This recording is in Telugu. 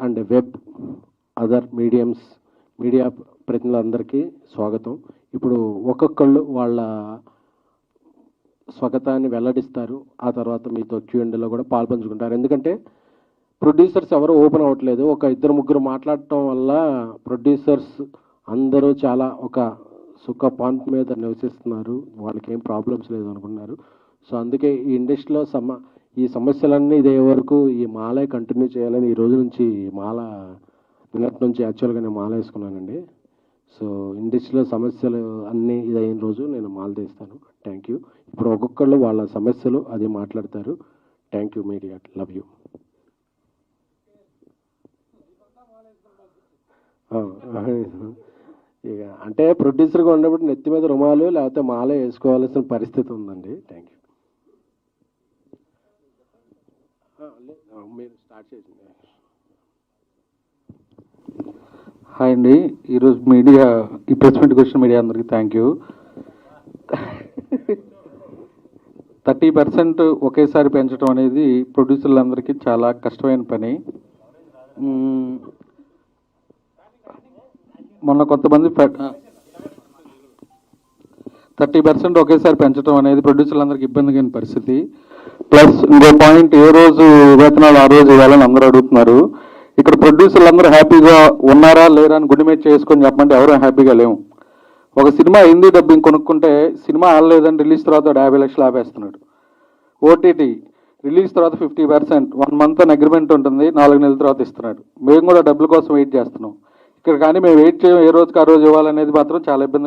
అండ్ వెబ్ అదర్ మీడియా ప్రతినిధులందరికీ స్వాగతం. ఇప్పుడు ఒక్కొక్కళ్ళు వాళ్ళ స్వాగతాన్ని వెల్లడిస్తారు. ఆ తర్వాత మీతో Q&Aలో కూడా పాల్పంచుకుంటారు. ఎందుకంటే ప్రొడ్యూసర్స్ ఎవరు ఓపెన్ అవ్వట్లేదు. ఒక ఇద్దరు ముగ్గురు మాట్లాడటం వల్ల ప్రొడ్యూసర్స్ అందరూ చాలా ఒక సుఖ పాయింట్ మీద నివసిస్తున్నారు. వాళ్ళకి ఏం ప్రాబ్లమ్స్ లేదు అనుకున్నారు. సో అందుకే ఈ ఇండస్ట్రీలో ఈ సమస్యలన్నీ ఇదే వరకు ఈ మాలే కంటిన్యూ చేయాలని ఈ రోజు నుంచి మాల నిన్నటి నుంచి యాక్చువల్గా నేను మాల వేసుకున్నానండి. సో ఇండస్ట్రీలో సమస్యలు అన్నీ ఇదైన రోజు నేను మాల తీస్తాను. Thank you. ఇప్పుడు ఒక్కొక్కళ్ళు వాళ్ళ సమస్యలు అది మాట్లాడతారు. Thank you media. Love you. ఇక అంటే ప్రొడ్యూసర్గా ఉన్నప్పుడు నెత్తి మీద రుమాలు లేకపోతే మాలే వేసుకోవాల్సిన పరిస్థితి ఉందండి. Thank you. మీరు స్టార్ట్ చేసింది. హాయ్ అండి. ఈరోజు మీడియా ఈ ప్రెస్ మీట్కి వచ్చిన మీడియా అందరికీ థ్యాంక్ యూ. 30% ఒకేసారి పెంచడం అనేది ప్రొడ్యూసర్లందరికీ చాలా కష్టమైన పని. మొన్న కొంతమంది 30% ఒకేసారి పెంచడం అనేది ప్రొడ్యూసర్లందరికీ ఇబ్బందిగా పరిస్థితి. ప్లస్ ఇంకో పాయింట్, ఏ రోజు వేతనాలు ఆ రోజు ఇవ్వాలని అందరూ అడుగుతున్నారు. ఇక్కడ ప్రొడ్యూసర్లు అందరూ హ్యాపీగా ఉన్నారా లేరా అని గుడి మీద చేసుకొని చెప్పమంటే ఎవరూ హ్యాపీగా లేవు. ఒక సినిమా హిందీ డబ్బింగ్ కొనుక్కుంటే సినిమా ఆడలేదని రిలీజ్ తర్వాత 50 లక్షలు ఆపేస్తున్నాడు. ఓటీటీ రిలీజ్ తర్వాత 50%, 1 month అని అగ్రిమెంట్ ఉంటుంది, 4 నెలల తర్వాత ఇస్తున్నాడు. మేము కూడా డబ్బుల కోసం వెయిట్ చేస్తున్నాం. ఇక్కడ కానీ మేము వెయిట్ చేయం, ఏ రోజుకి ఆ రోజు ఇవ్వాలనేది మాత్రం చాలా ఇబ్బందిగా